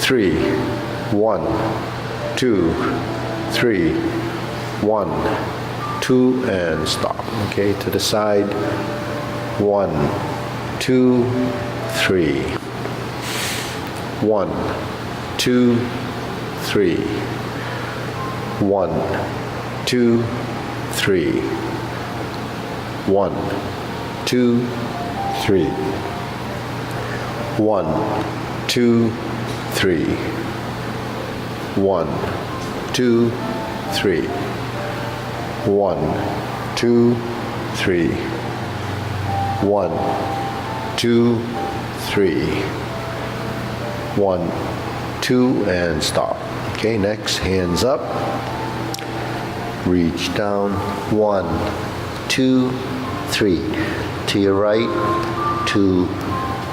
3, 1, 2, 3, 1, 2, and stop. Okay, to the side. 1, 2, 3. 1, 2, 3. 1, 2, 3. 1, 2, 3. 1, 2, 3. 1, 2, 3. 1, 2, 3. 1, 2, 3. 1, 2, and stop. Okay, next, hands up. Reach down. 1, 2, 3. To your right. 2,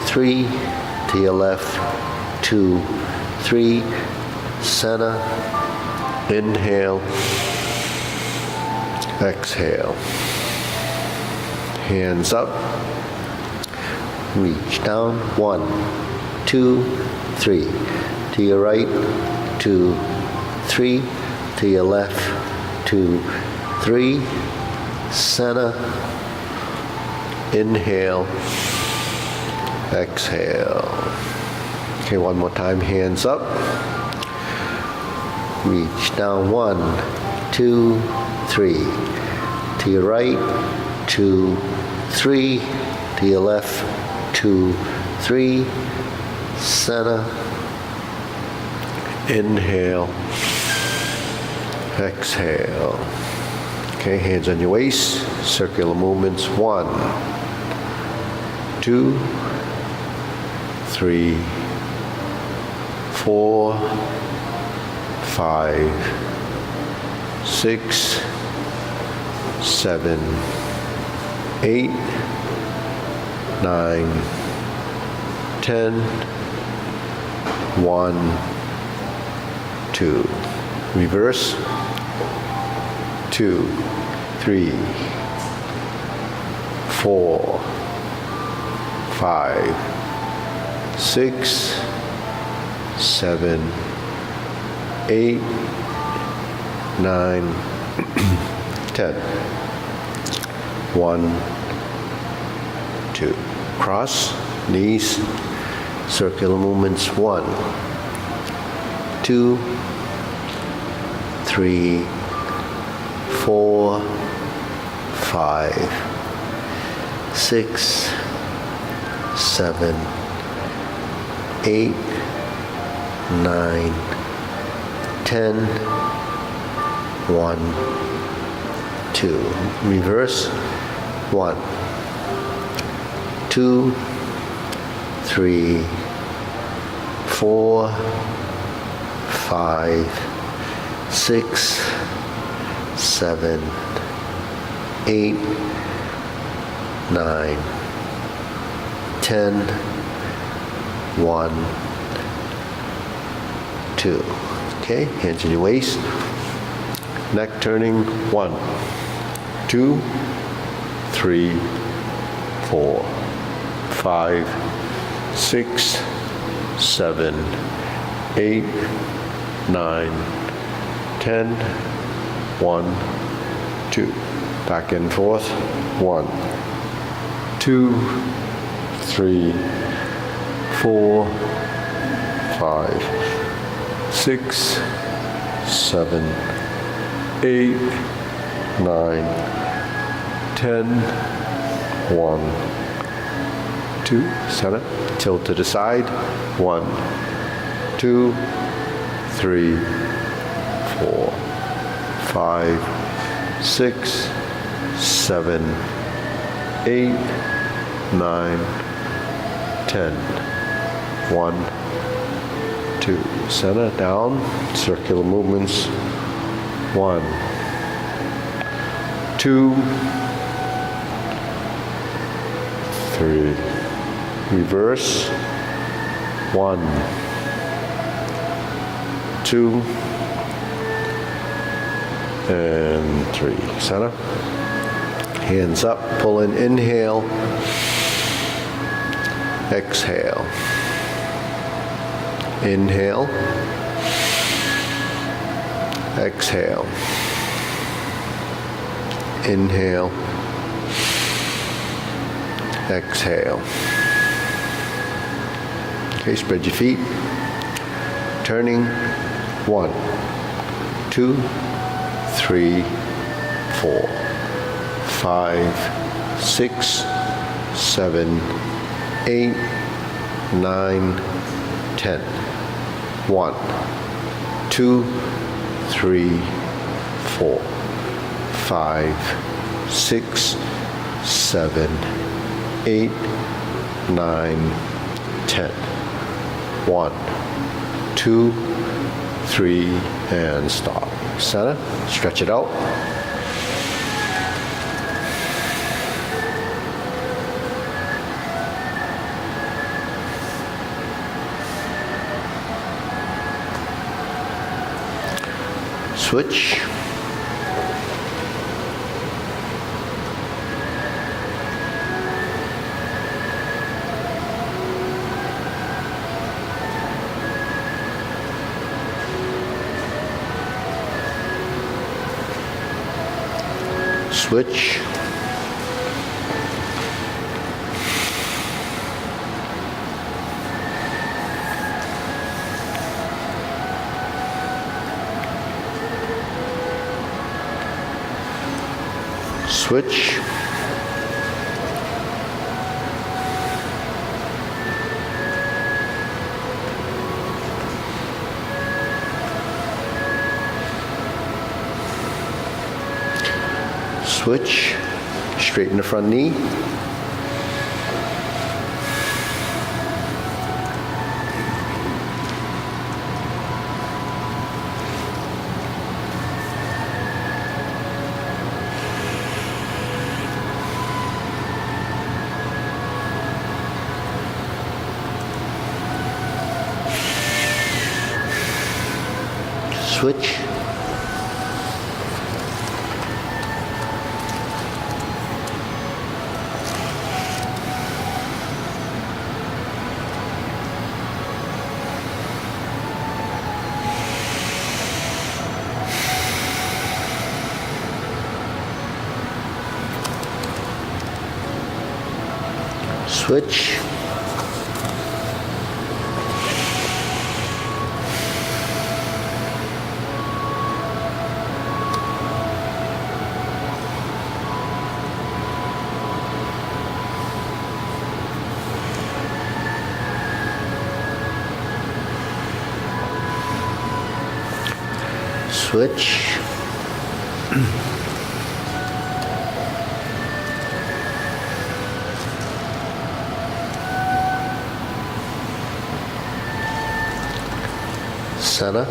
3. To your left. 2, 3. Center. Inhale. Exhale. Hands up. Reach down. 1, 2, 3. To your right. 2, 3. To your left. 2, 3. Center. Inhale. Exhale. Okay, one more time. Hands up. Reach down. 1, 2, 3. To your right. 2, 3. To your left. 2, 3. Center. Inhale. Exhale. Okay, hands on your waist. Circular movements. 1, 2, 3, 4, 5, 6, 7, 8, 9, 10, 1, 2. Reverse. 2, 3, 4, 5, 6, 7, 8, 9, 10. 1, 2. Cross, knees, circular movements. 1, 2, 3, 4, 5, 6, 7, 8, 9, 10, 1, 2. Reverse. 1, 2, 3, 4, 5, 6, 7, 8, 9, 10, 1, 2. Okay, hands in your waist. Neck turning. 1, 2, 3, 4, 5, 6, 7, 8, 9, 10, 1, 2. Back and forth. 1, 2, 3, 4, 5, 6, 7, 8, 9, 10, 1, 2. Center. Tilt to the side. 1, 2, 3, 4, 5, 6, 7, 8, 9, 10. 1, 2. Center. Down. Circular movements. 1, 2, 3. Reverse. 1, 2, and 3. Center. Hands up. Pull in. Inhale. Exhale. Inhale. Exhale. Inhale. Exhale. Okay, spread your feet. Turning. 1, 2, 3, 4, 5, 6, 7, 8, 9, 10. 1, 2, 3, 4, 5, 6, 7, 8, 9, 10. 1, 2, 3, and stop. Center, stretch it out. Switch. Switch. Switch. Switch. Straighten the front knee. Switch. Switch. Switch. Center.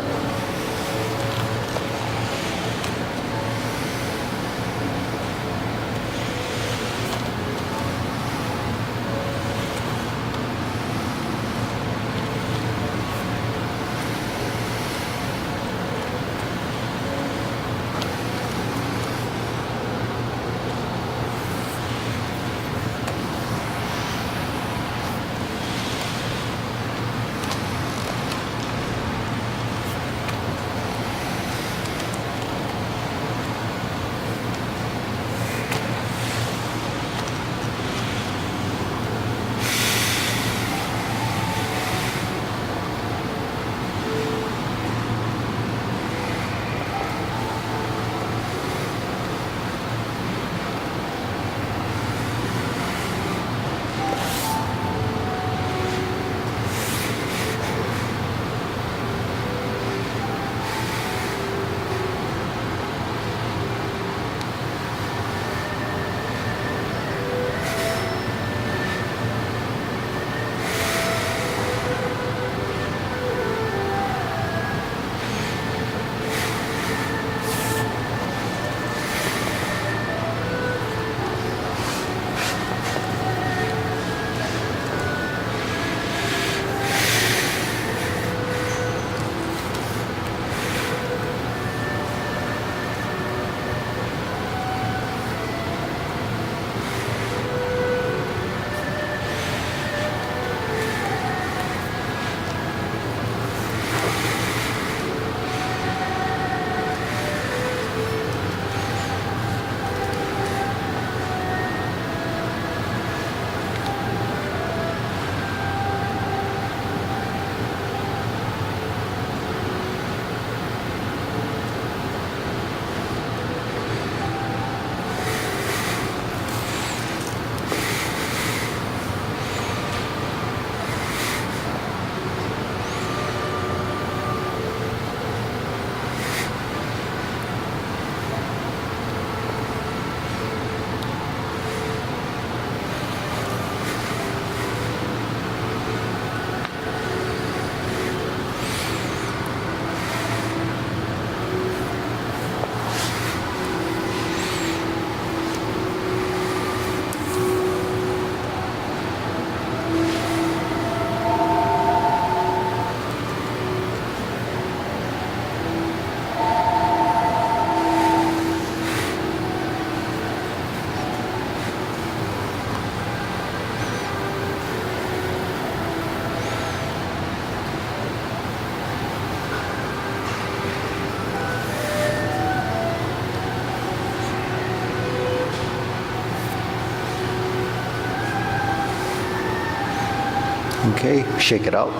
Okay, shake it out.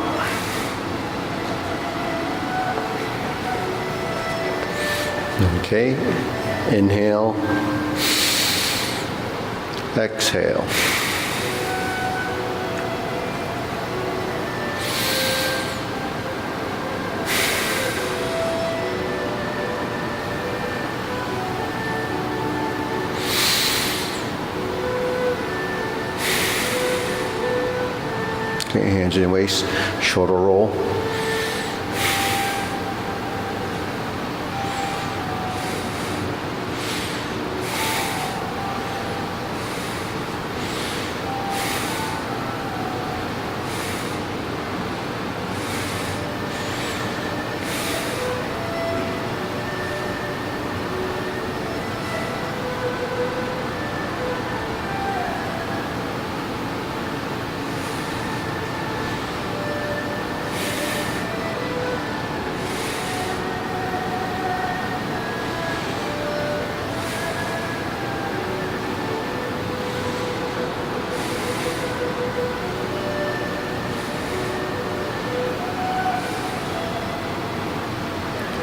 Okay, inhale, exhale. Okay, hands in your waist, shoulder roll.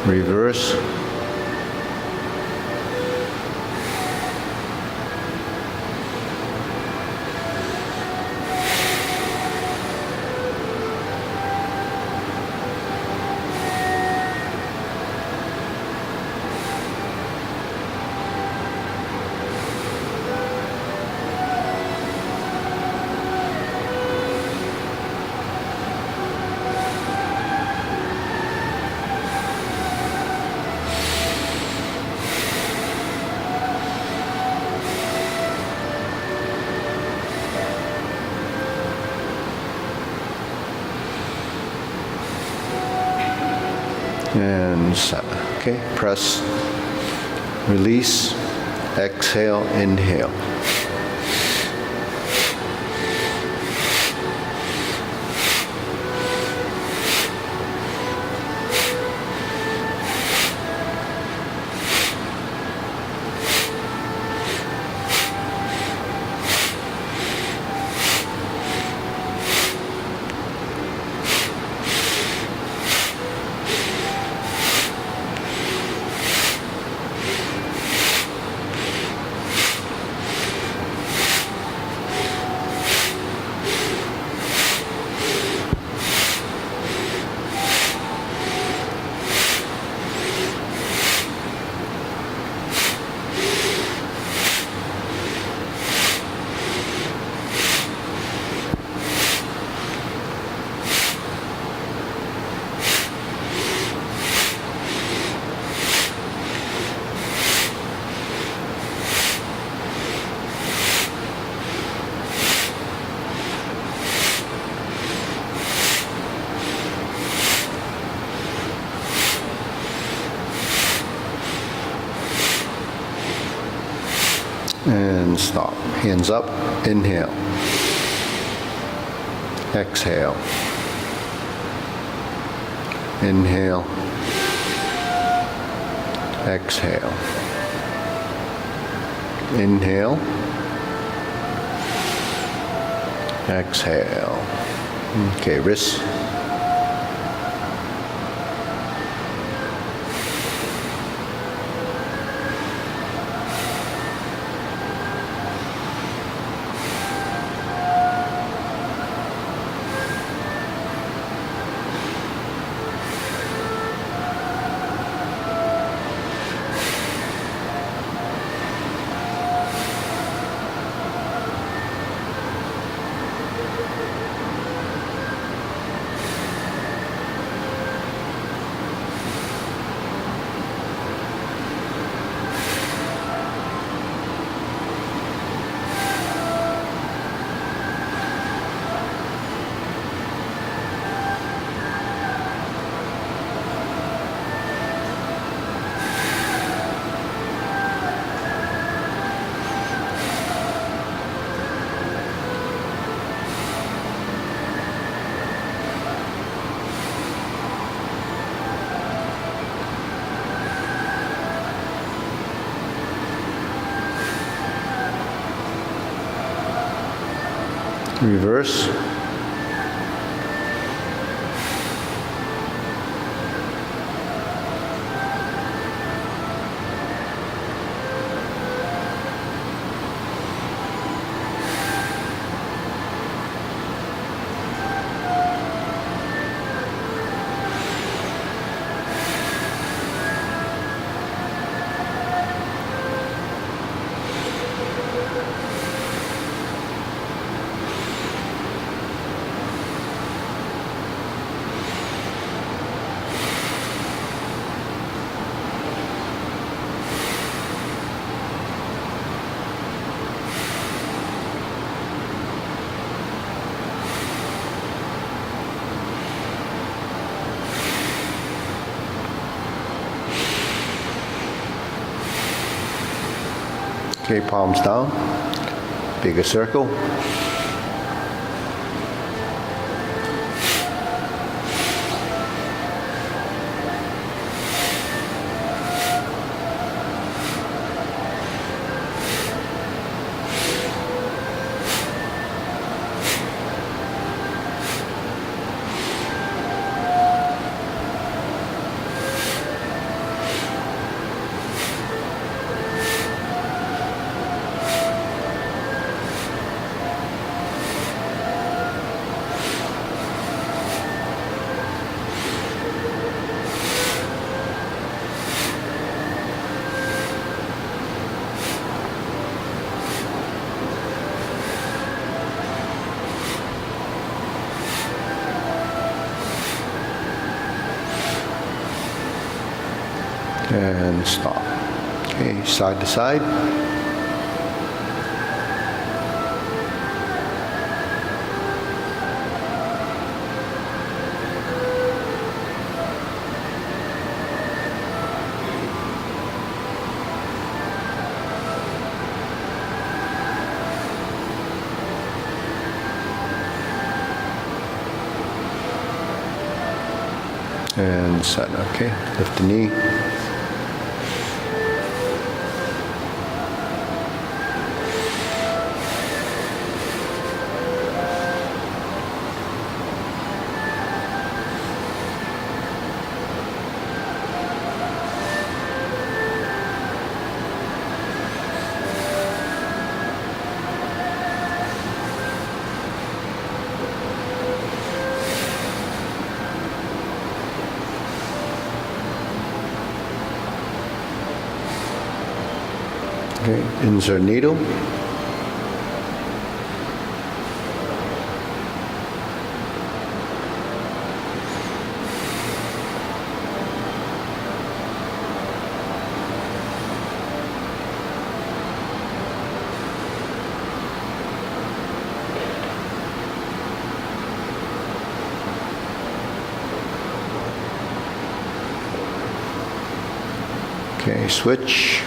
Reverse. And okay, press, release, exhale, inhale. And stop. Hands up, inhale. Exhale. Inhale. Exhale. Inhale. Exhale. Okay, wrists. Reverse. Okay, palms down. Bigger circle. And stop. Okay, side to side. And set. Okay, lift the knee. Okay, insert needle. Okay, switch.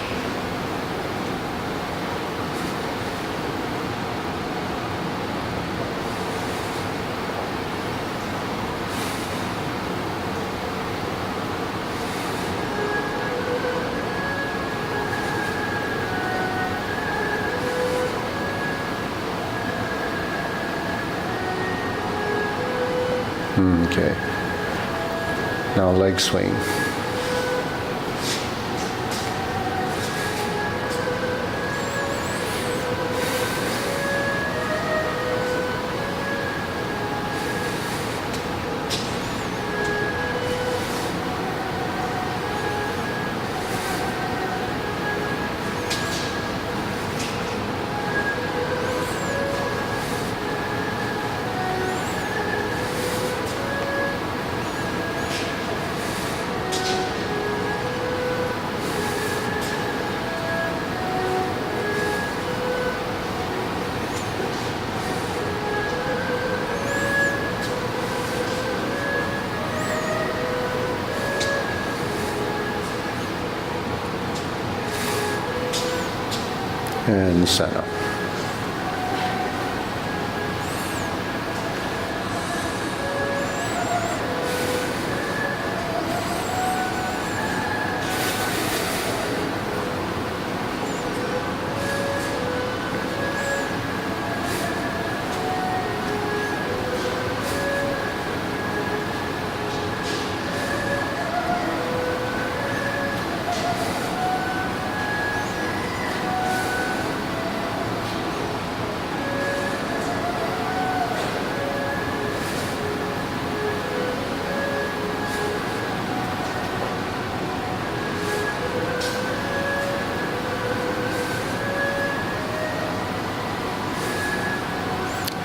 Okay. Now leg swing. And set up.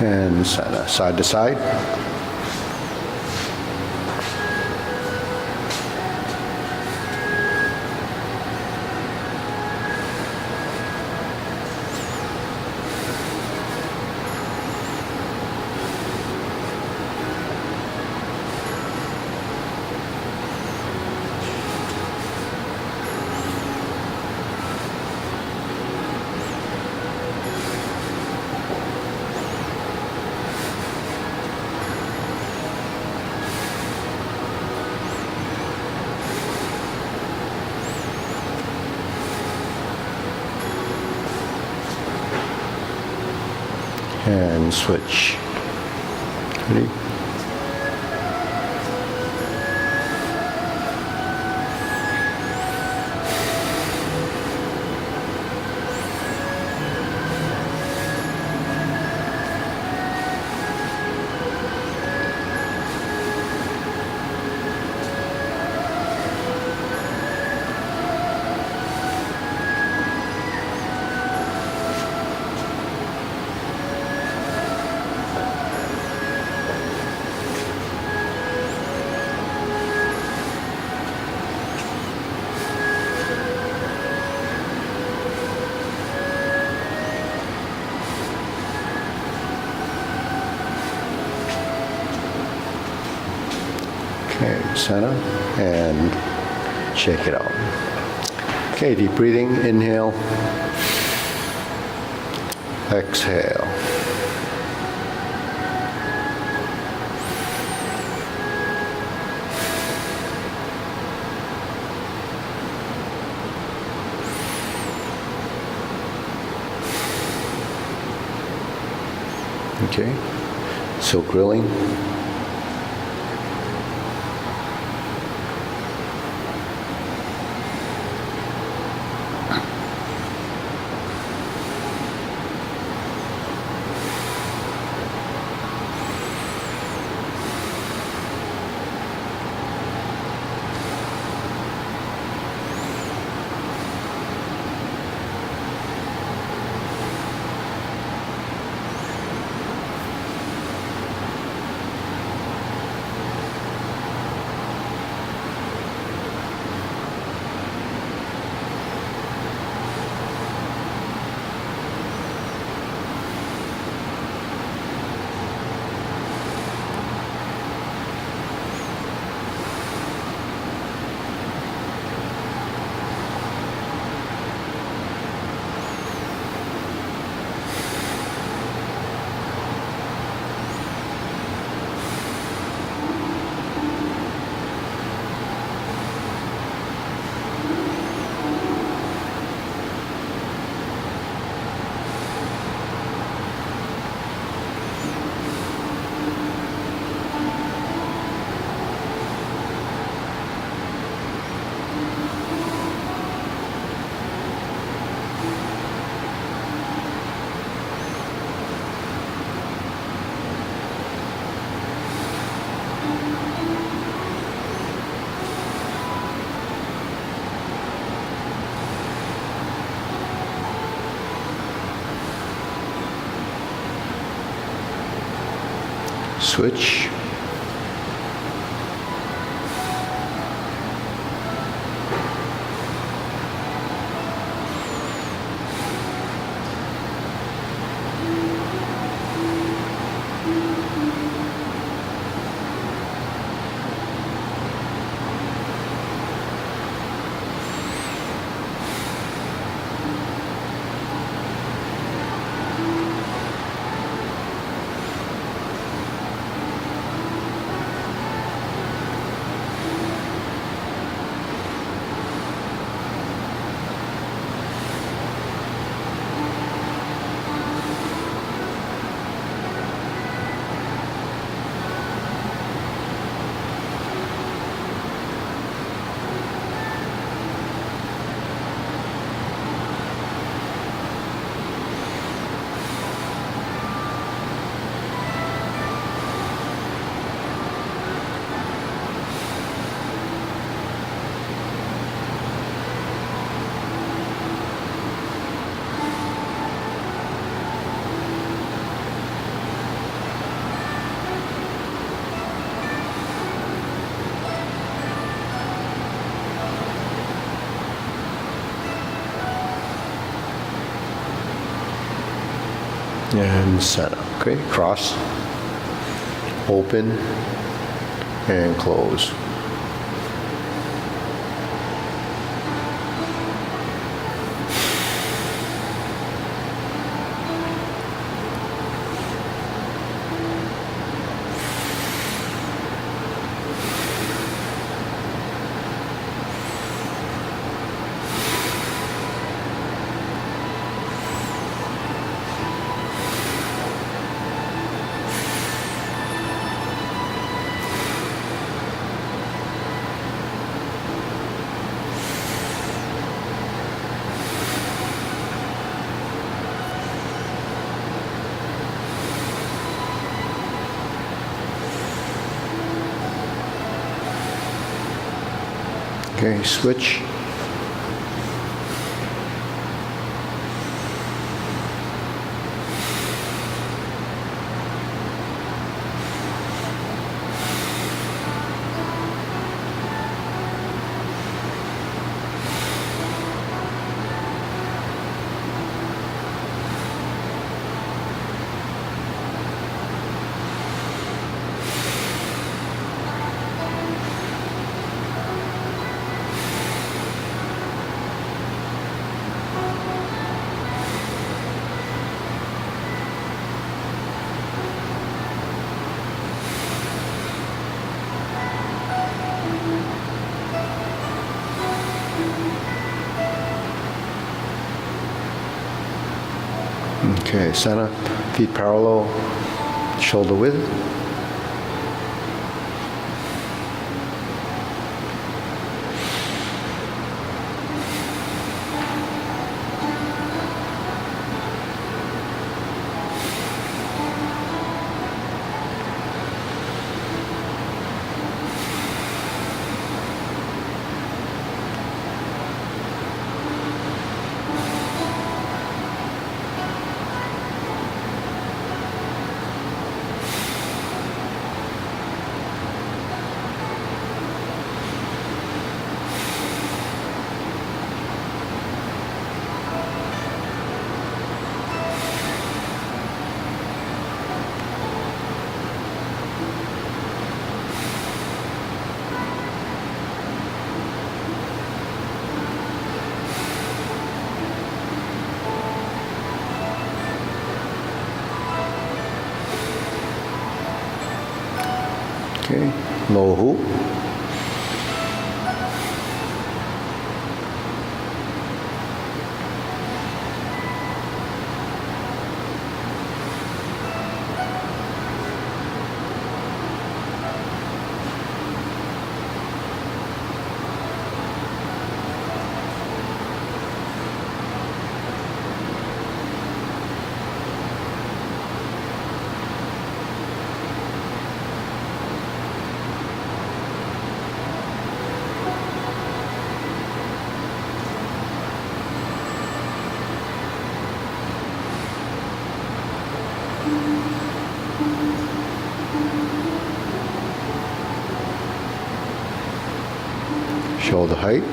And side to side. and switch. Ready? Okay, center and shake it out. Okay, deep breathing, inhale, exhale. Okay, so grilling. Switch. And center. Okay, cross, open, and close. Okay, switch. Okay, center, feet parallel, shoulder width. Okay, lower hoop. Shoulder height.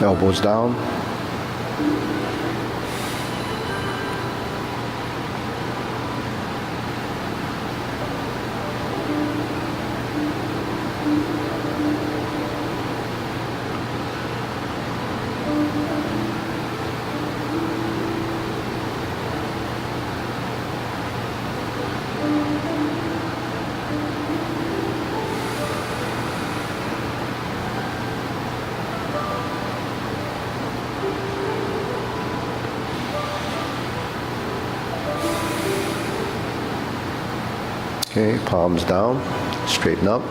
Elbows down. Okay, palms down, straighten up.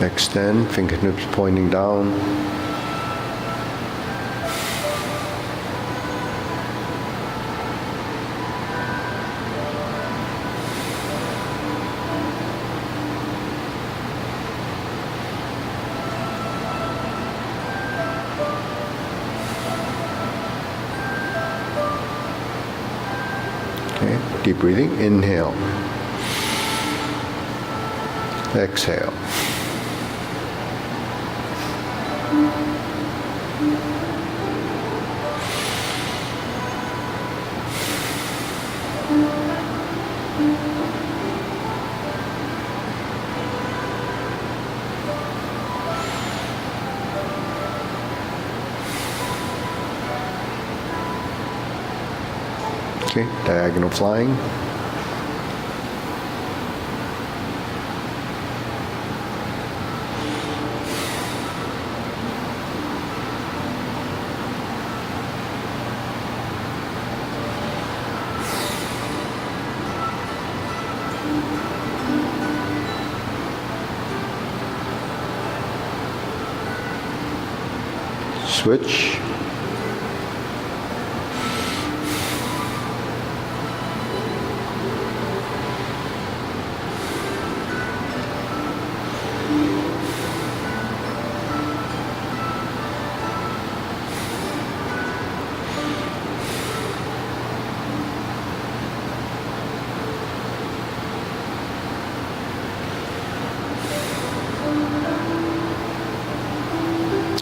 Extend, fingertips pointing down. Okay, deep breathing, inhale. Exhale. Okay, diagonal flying. Switch.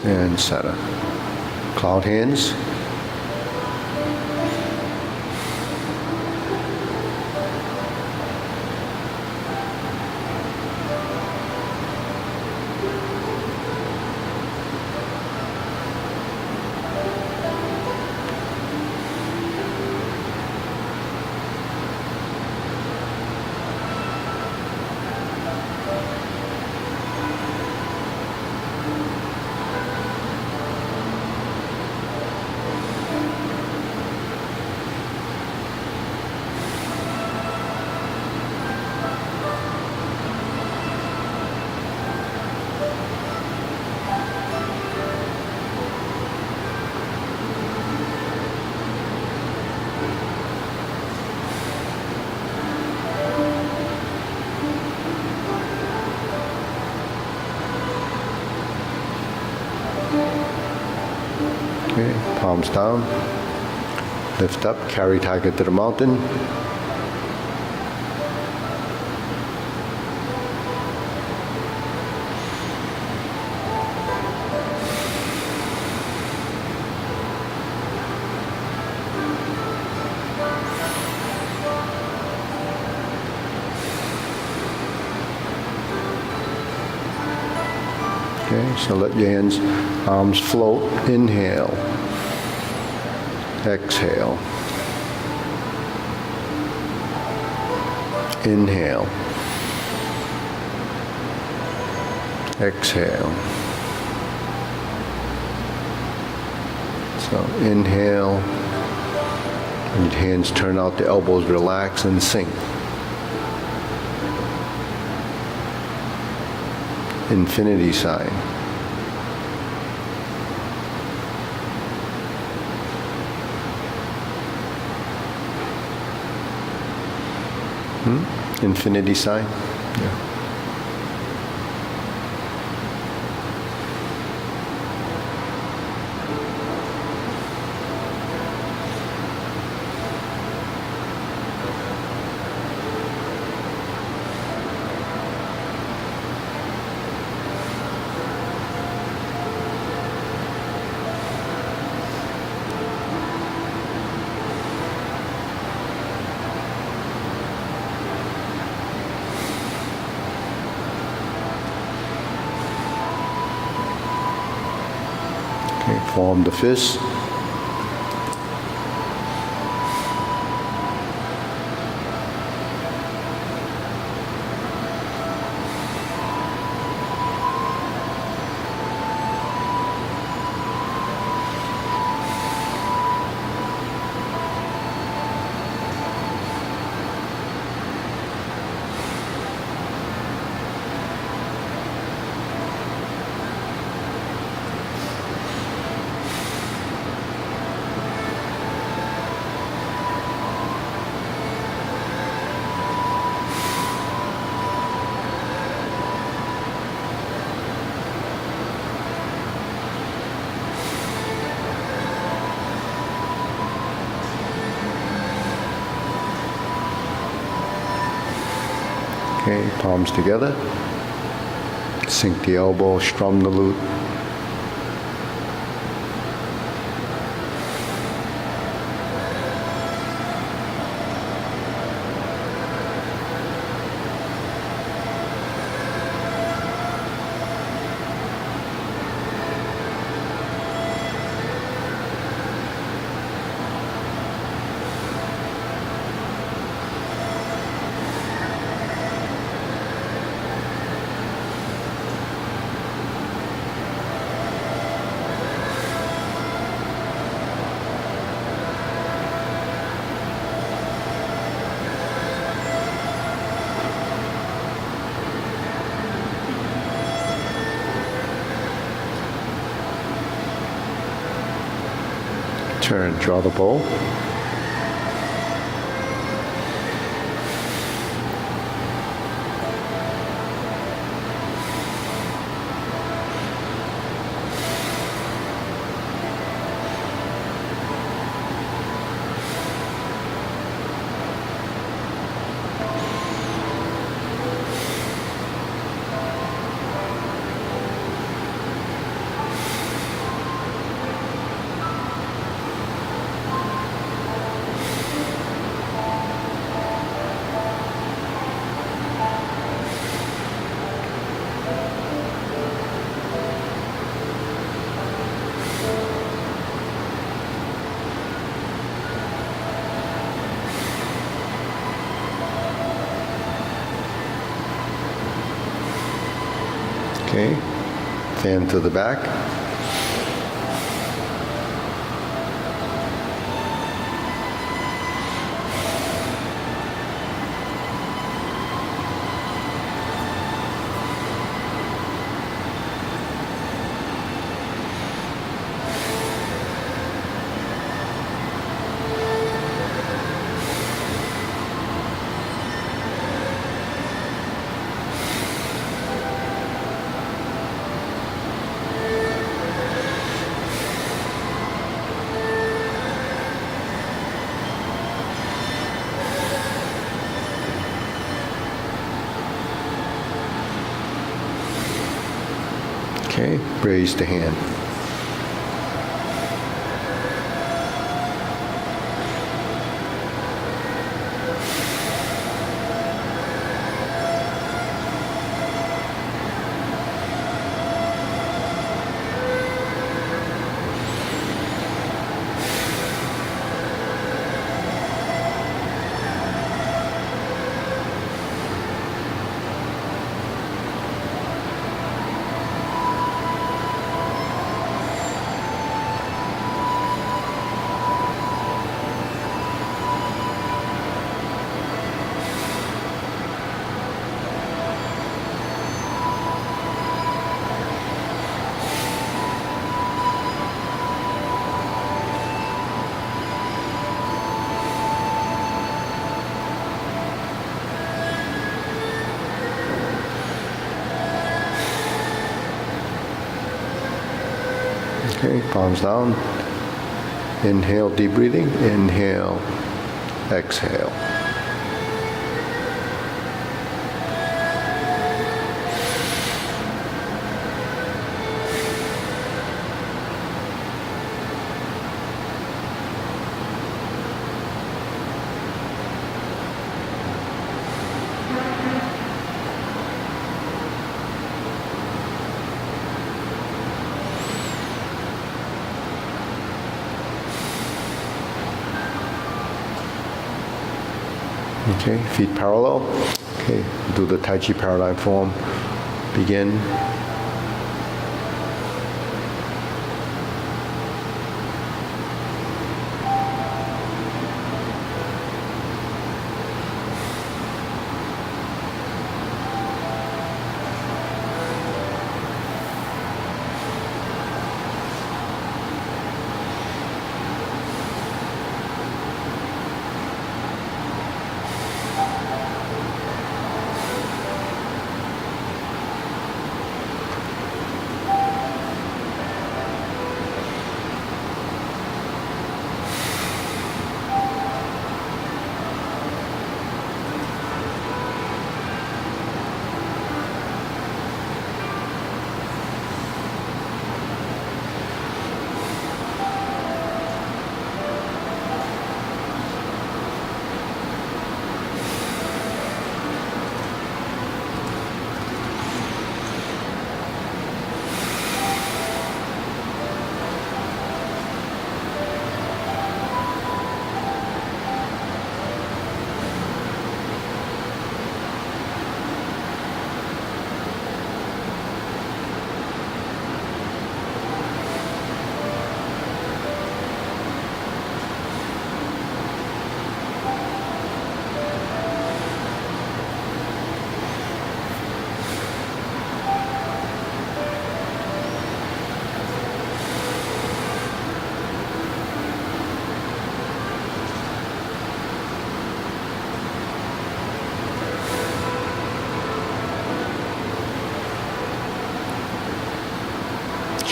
And center. Cloud hands. Okay, palms down. Lift up, carry tiger to the mountain. Okay, so let your hands, arms float. Inhale. Exhale. Inhale. Exhale. So inhale. And your hands turn out, the elbows relax and sink. Infinity sign. Infinity sign? Yeah. Okay, form the fist. Okay, palms together. Sink the elbow, strum the lute. Turn, draw the bowl. Okay, fan to the back. Okay, raise the hand. Okay, palms down. Inhale, deep breathing. Inhale, exhale. Okay, feet parallel. Okay, do the Tai Chi Paradigm form. Begin.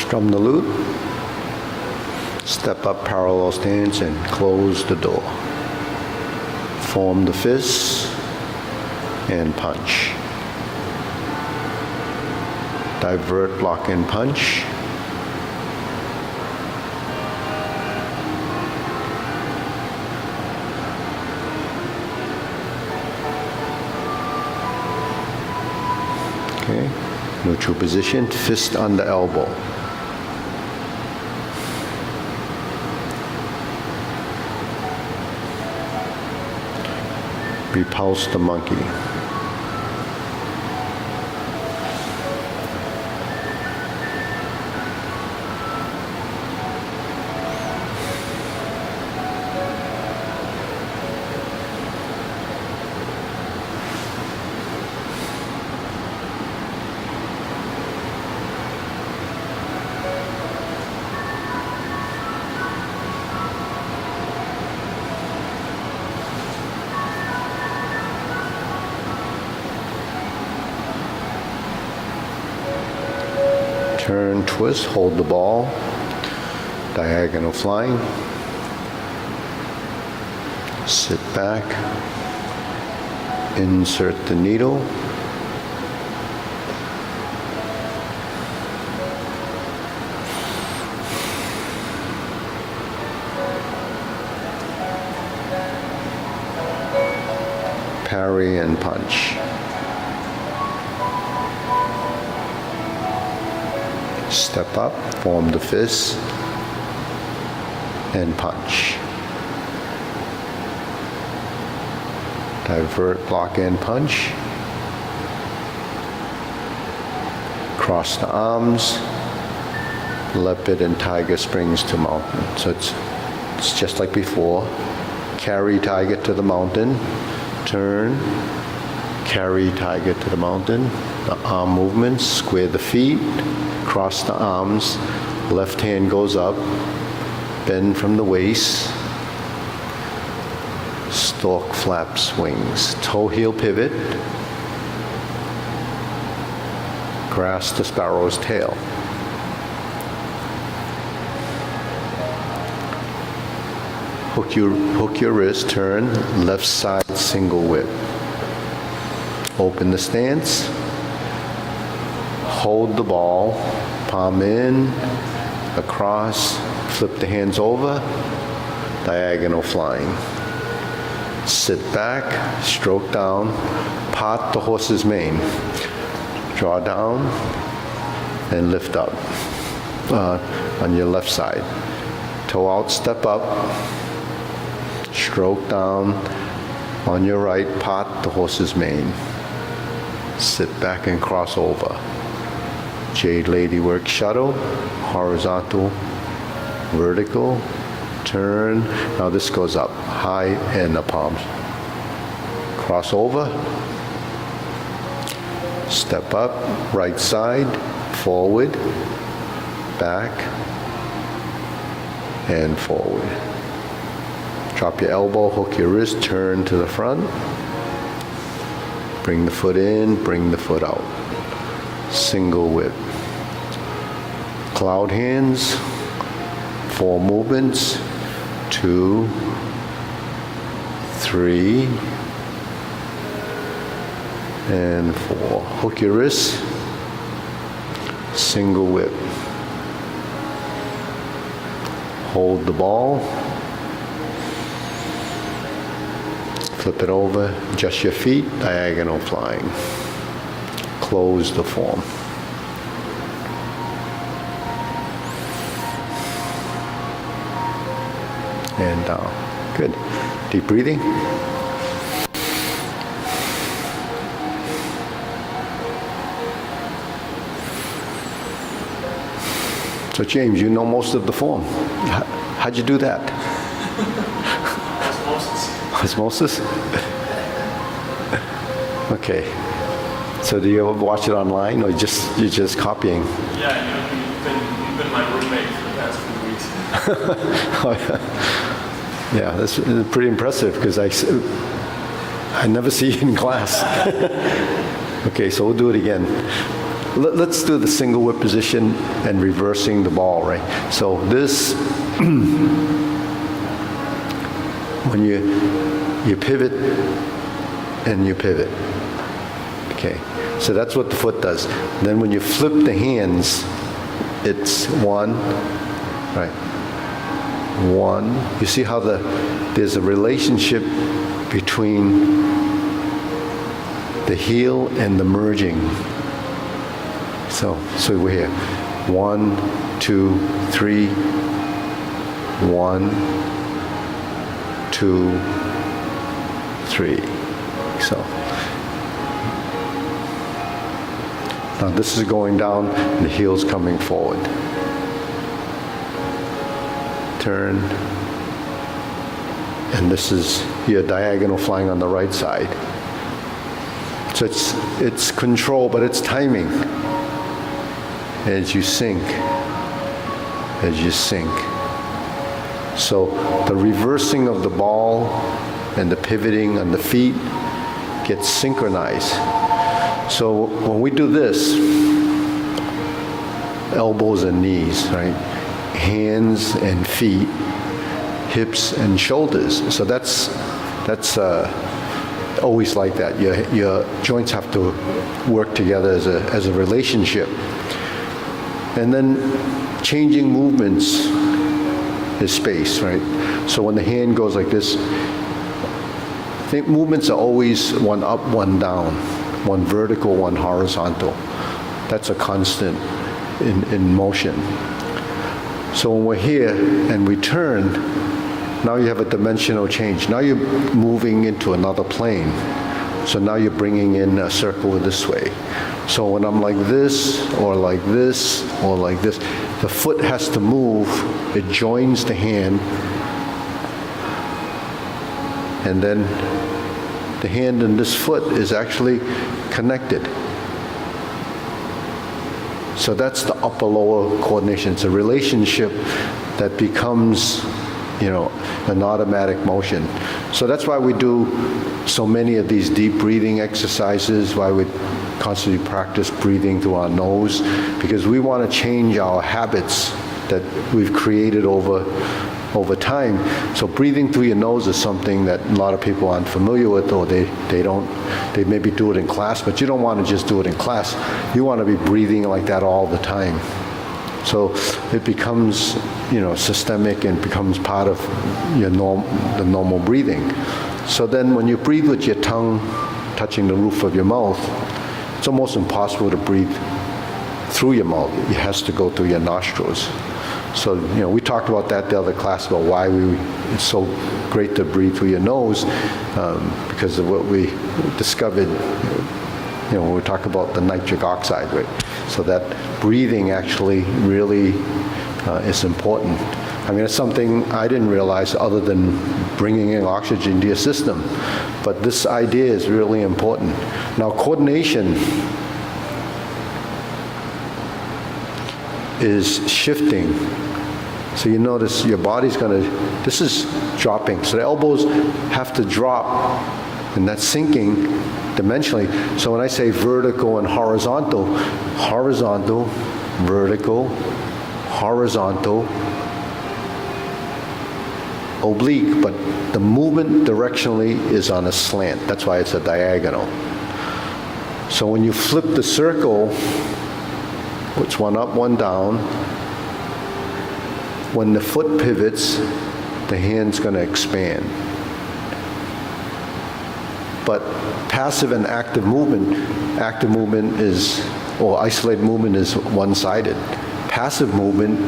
Strum the lute. Step up parallel stance and close the door. Form the fists and punch. Divert, block, and punch. Okay, neutral position, fist under elbow. Repulse the monkey. Turn, twist, hold the ball, diagonal flying. Sit back, insert the needle. Parry and punch. Step up, form the fist, and punch. Divert, block, and punch. Cross the arms, leopard and tiger springs to mountain. So it's just like before. Carry tiger to the mountain, turn, carry tiger to the mountain. The arm movements, square the feet, cross the arms, left hand goes up, bend from the waist, stork flaps wings, toe heel pivot, grasp the sparrow's tail. Hook your wrist, turn, left side single whip. Open the stance, hold the ball, palm in, across, flip the hands over, diagonal flying. Sit back, stroke down, part the horse's mane. Draw down and lift up on your left side. Toe out, step up, stroke down, on your right, part the horse's mane. Sit back and cross over. Jade Lady work shuttle, horizontal, vertical, turn. Now this goes up, high and the palms. Cross over, step up, right side, forward, back, and forward. Drop your elbow, hook your wrist, turn to the front. Bring the foot in, bring the foot out. Single whip. Cloud hands, 4 movements, 2, 3, and 4. Hook your wrist, single whip. Hold the ball, flip it over, adjust your feet, diagonal flying. Close the form. And down. Good. Deep breathing. So James, you know most of the form. How'd you do that? Osmosis? Okay. So do you ever watch it online, or you're just copying? Yeah, you've been my roommate for the past few weeks. Oh, yeah. Yeah, that's pretty impressive because I never see you in class. Okay, so we'll do it again. let's do the single whip position and reversing the ball, right? So this, when you pivot and you pivot. Okay, so that's what the foot does. Then when you flip the hands, it's one, right? One. You see how there's a relationship between the heel and the merging. So we're here. 1, 2, 3. 1, 2, 3. So now this is going down, and the heel's coming forward. Turn. And this is your diagonal flying on the right side. So it's control, but it's timing. As you sink. So the reversing of the ball and the pivoting on the feet gets synchronized. So when we do this, elbows and knees, right? Hands and feet, hips and shoulders. So that's always like that. Your joints have to work together as a relationship. And then changing movements is space, right? So when the hand goes like this, I think movements are always one up, one down, one vertical, one horizontal. That's a constant in motion. So when we're here and we turn, now you have a dimensional change. Now you're moving into another plane. So now you're bringing in a circle this way. So when I'm like this, or like this, or like this, the foot has to move. It joins the hand. And then the hand and this foot is actually connected. So that's the upper-lower coordination. It's a relationship that becomes, an automatic motion. So that's why we do so many of these deep breathing exercises, why we constantly practice breathing through our nose, because we want to change our habits that we've created over time. So breathing through your nose is something that a lot of people aren't familiar with, or they maybe do it in class, but you don't want to just do it in class. You want to be breathing like that all the time. So it becomes, systemic and becomes part of the normal breathing. So then when you breathe with your tongue touching the roof of your mouth, it's almost impossible to breathe through your mouth. It has to go through your nostrils. So, we talked about that the other class, about why it's so great to breathe through your nose, because of what we discovered, when we talk about the nitric oxide, right? So that breathing actually really is important. I mean, it's something I didn't realize other than bringing in oxygen to your system. But this idea is really important. Now, coordination is shifting. So you notice your body's this is dropping. So the elbows have to drop, and that's sinking dimensionally. So when I say vertical and horizontal, vertical, horizontal, oblique, but the movement directionally is on a slant. That's why it's a diagonal. So when you flip the circle, it's one up, one down. When the foot pivots, the hand's going to expand. But passive and active movement or isolated movement is one-sided. Passive movement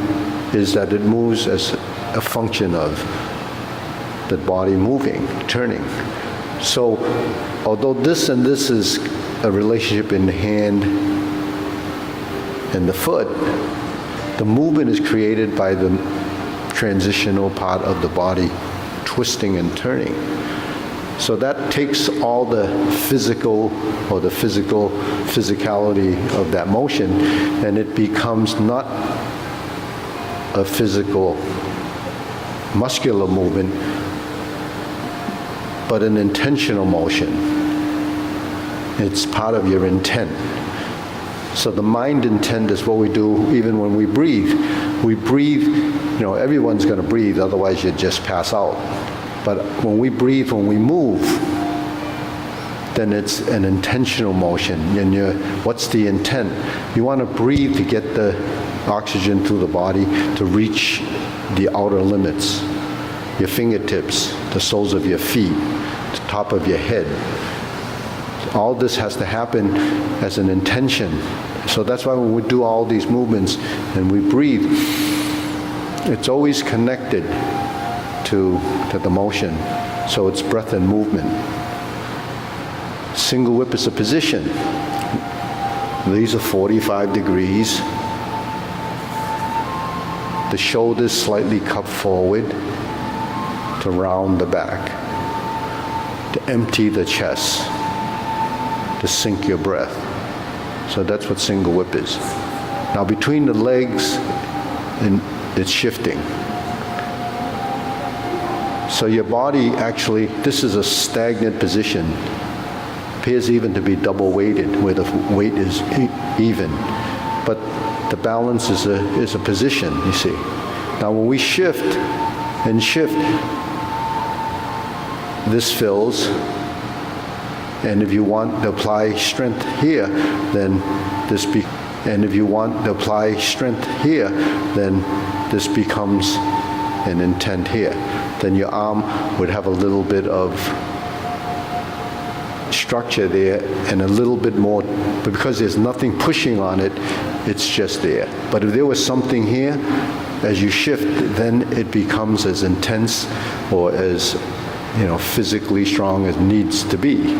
is that it moves as a function of the body moving, turning. So although this and this is a relationship in the hand and the foot, the movement is created by the transitional part of the body twisting and turning. So that takes all the physicality of that motion, and it becomes not a physical muscular movement, but an intentional motion. It's part of your intent. So the mind intent is what we do even when we breathe. We breathe, everyone's going to breathe, otherwise you'd just pass out. But when we breathe, when we move, then it's an intentional motion. And what's the intent? You want to breathe to get the oxygen through the body to reach the outer limits. Your fingertips, the soles of your feet, the top of your head. All this has to happen as an intention. So that's why when we do all these movements and we breathe, it's always connected to the motion. So it's breath and movement. Single whip is a position. These are 45 degrees. The shoulders slightly cupped forward to round the back, to empty the chest, to sink your breath. So that's what single whip is. Now between the legs, it's shifting. So your body actually, this is a stagnant position. Appears even to be double weighted, where the weight is even. But the balance is a position, you see. Now when we shift, this fills, and if you want to apply strength here, then this becomes an intent here. Then your arm would have a little bit of structure there and a little bit more, but because there's nothing pushing on it, it's just there. But if there was something here, as you shift, then it becomes as intense or as physically strong as needs to be.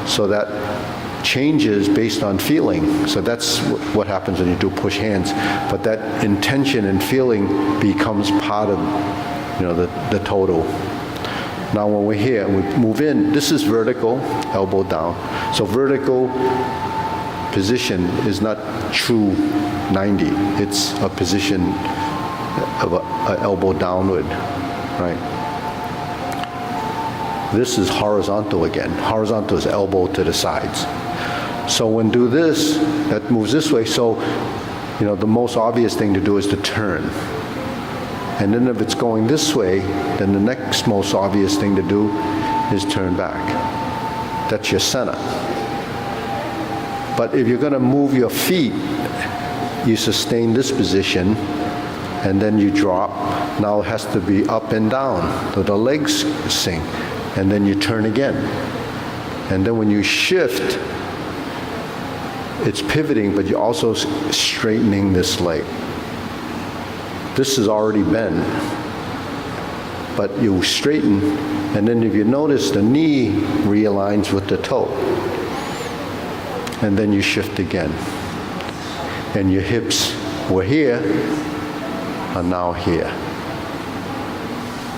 So that changes based on feeling. So that's what happens when you do push hands. But that intention and feeling becomes part of the total. Now when we're here and we move in, this is vertical, elbow down. So vertical position is not true 90. It's a position of a elbow downward, right? This is horizontal again. Horizontal is elbow to the sides. So when do this, that moves this way. So, the most obvious thing to do is to turn. And then if it's going this way, then the next most obvious thing to do is turn back. That's your center. But if you're going to move your feet, you sustain this position, and then you drop. Now it has to be up and down, so the legs sink. And then you turn again. And then when you shift, it's pivoting, but you're also straightening this leg. This is already bent, but you straighten, and then if you notice, the knee realigns with the toe. And then you shift again. And your hips were here, are now here.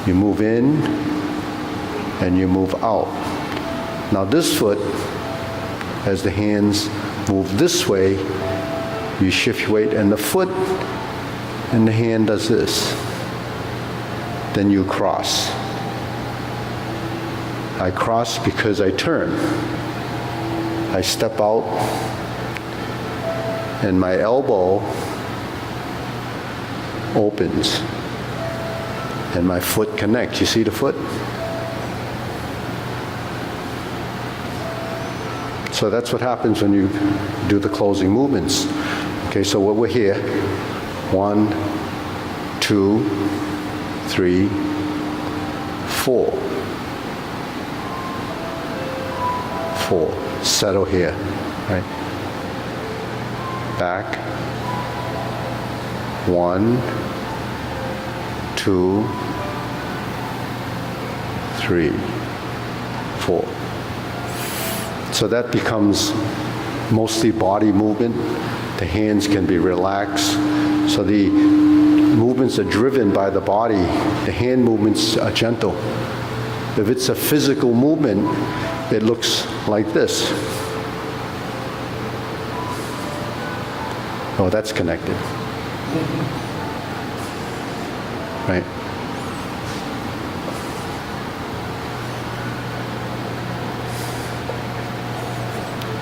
You move in, and you move out. Now this foot, as the hands move this way, you shift your weight, and the foot and the hand does this. Then you cross. I cross because I turn. I step out, and my elbow opens, and my foot connects. You see the foot? So that's what happens when you do the closing movements. Okay, so what we're here, 1, 2, 3, 4. 4. Settle here, right? Back. 1, 2, 3, 4. So that becomes mostly body movement. The hands can be relaxed. So the movements are driven by the body. The hand movements are gentle. If it's a physical movement, it looks like this. Oh, that's connected. Right?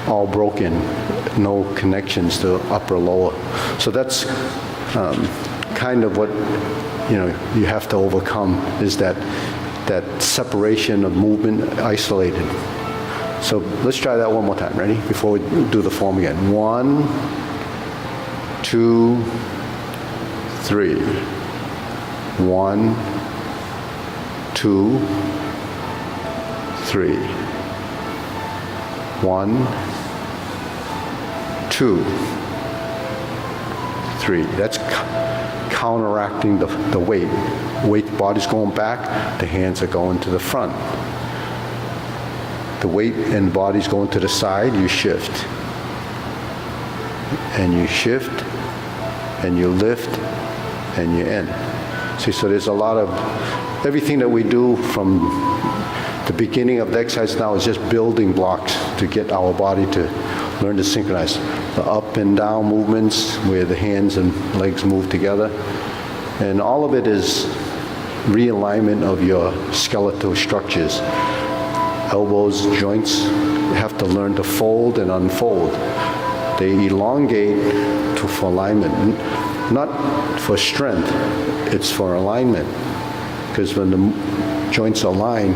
all broken, no connections to upper lower. So that's kind of what you have to overcome, is that separation of movement, isolated. So let's try that one more time. Ready? Before we do the form again. 1, 2, 3. 1, 2, 3. 1, 2, 3. That's counteracting the weight. Weight, body's going back, the hands are going to the front. The weight and body's going to the side, you shift. And you shift, and you lift, and you end. See, so there's a lot of, everything that we do from the beginning of the exercise now is just building blocks to get our body to learn to synchronize. The up and down movements where the hands and legs move together. And all of it is realignment of your skeletal structures. Elbows, joints have to learn to fold and unfold. They elongate for alignment, not for strength, it's for alignment. Because when the joints align,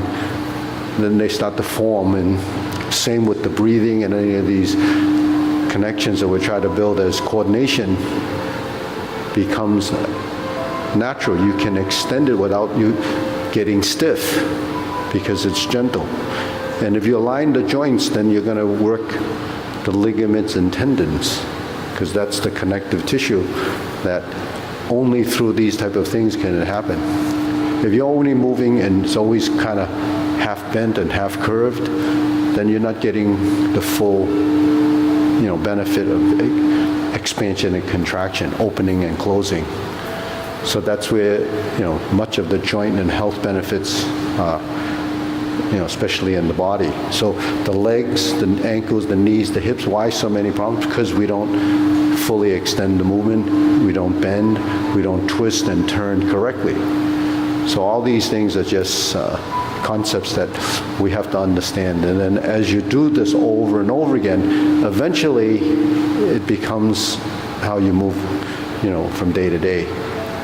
then they start to form, and same with the breathing and any of these connections that we try to build as coordination becomes natural. You can extend it without you getting stiff because it's gentle. And if you align the joints, then you're going to work the ligaments and tendons, because that's the connective tissue that only through these type of things can it happen. If you're only moving and it's always kind of half bent and half curved, then you're not getting the full, benefit of expansion and contraction, opening and closing. So that's where, much of the joint and health benefits, especially in the body. So the legs, the ankles, the knees, the hips, why so many problems? Because we don't fully extend the movement, we don't bend, we don't twist and turn correctly. So all these things are just concepts that we have to understand. And then as you do this over and over again, eventually it becomes how you move, from day to day.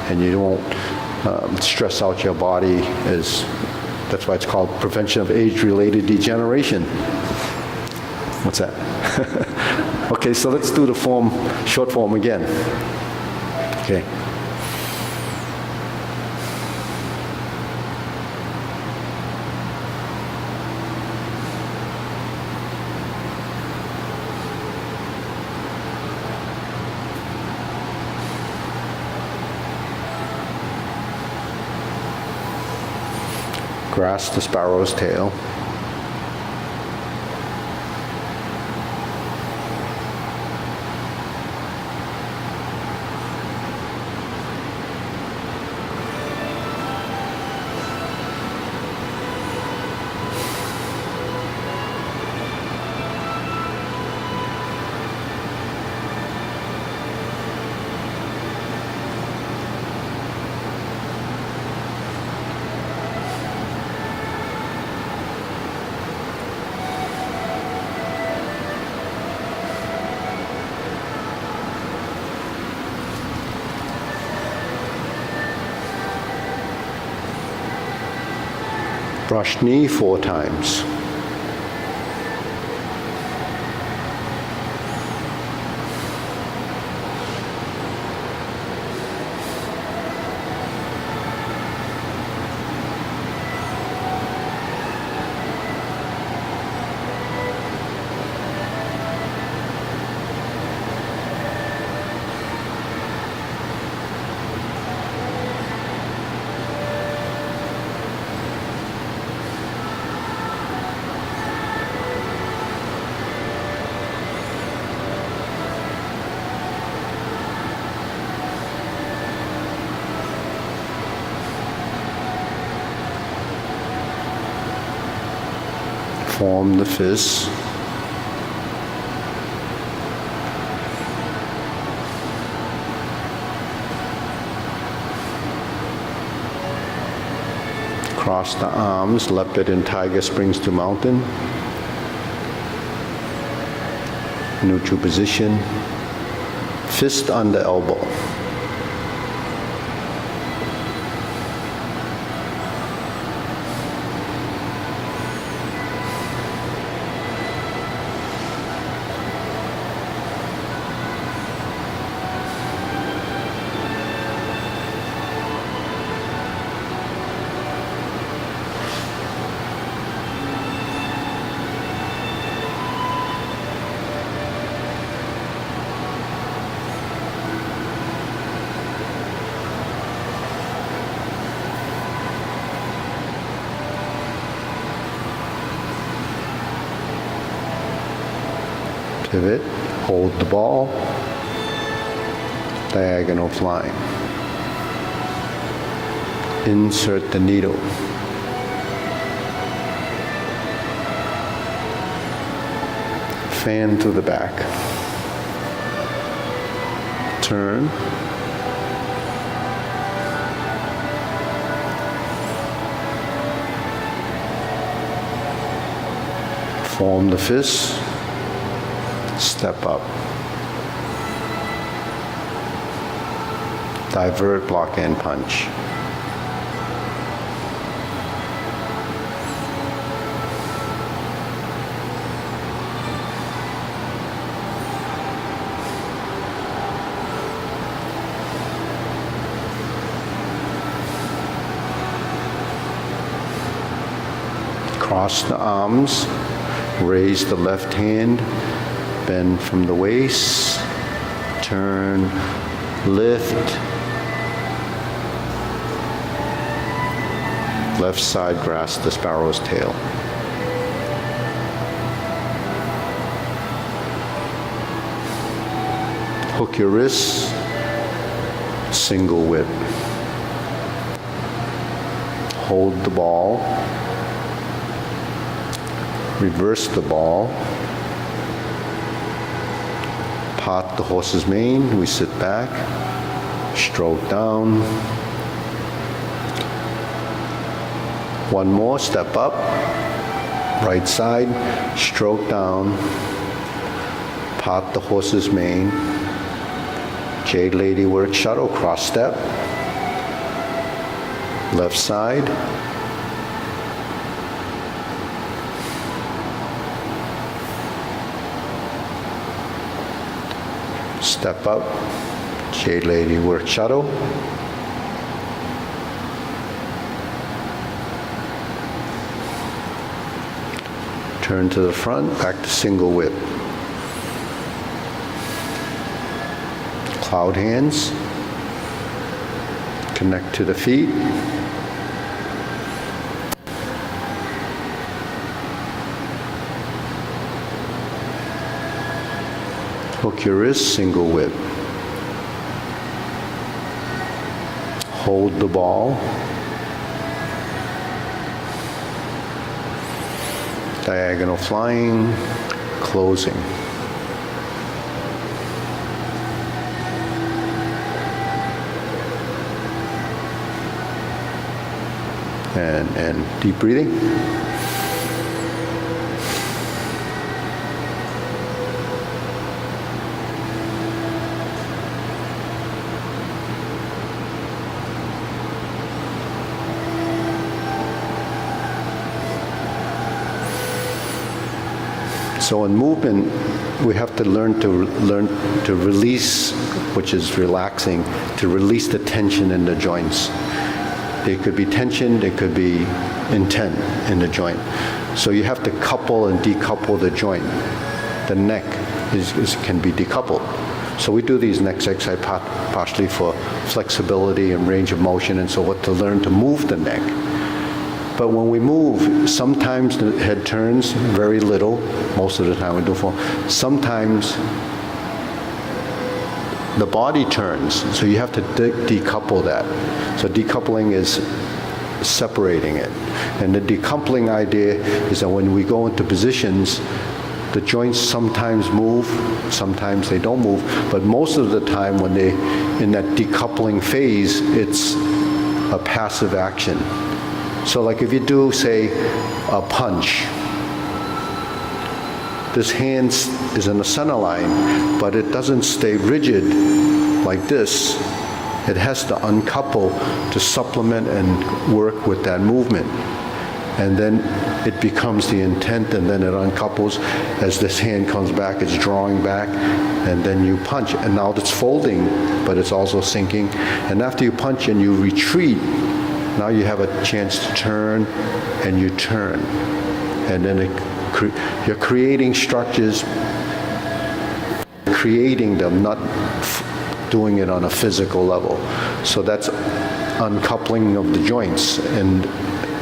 And you won't stress out your body that's why it's called prevention of age-related degeneration. What's that? Okay, so let's do the form, short form again. Okay. Grasp the sparrow's tail. Brush knee 4 times. Form the fist. Cross the arms, leopard and tiger springs to mountain. neutral position, fist under elbow. Pivot, hold the ball, diagonal flying. Insert the needle. Fan through the back. Turn. Form the fist. Step up. Divert, block, and punch. Cross the arms, raise the left hand, bend from the waist, turn, lift, left side grasp the sparrow's tail. Hook your wrists, single whip. Hold the ball, reverse the ball, part the horse's mane, we sit back, stroke down. One more, step up, right side, stroke down, part the horse's mane, Jade Lady work shuttle, cross step, left side, step up, Jade Lady work shuttle, turn to the front, back to single whip. Cloud hands, connect to the feet. Hook your wrist, single whip. Hold the ball. Diagonal flying, closing. And deep breathing. So in movement, we have to learn to release, which is relaxing, to release the tension in the joints. There could be tension, there could be intent in the joint. So you have to couple and decouple the joint. The neck can be decoupled. So we do these neck exercises partially for flexibility and range of motion, and so what to learn to move the neck. But when we move, sometimes the head turns very little, most of the time we do for. Sometimes the body turns, so you have to decouple that. So decoupling is separating it. And the decoupling idea is that when we go into positions, the joints sometimes move, sometimes they don't move, but most of the time when they're in that decoupling phase, it's a passive action. So like if you do, say, a punch, this hand is in the center line, but it doesn't stay rigid like this. It has to uncouple to supplement and work with that movement. And then it becomes the intent, and then it uncouples. As this hand comes back, it's drawing back, and then you punch. And now it's folding, but it's also sinking. And after you punch and you retreat, now you have a chance to turn, and you turn. And then you're creating structures, creating them, not doing it on a physical level. So that's uncoupling of the joints. And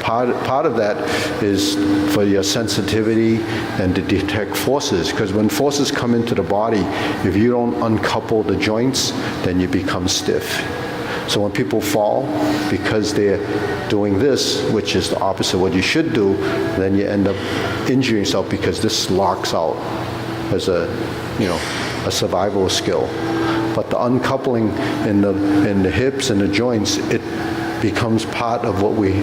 part of that is for your sensitivity and to detect forces, because when forces come into the body, if you don't uncouple the joints, then you become stiff. So when people fall, because they're doing this, which is the opposite of what you should do, then you end up injuring yourself because this locks out as a survival skill. But the uncoupling in the hips and the joints, it becomes part of what we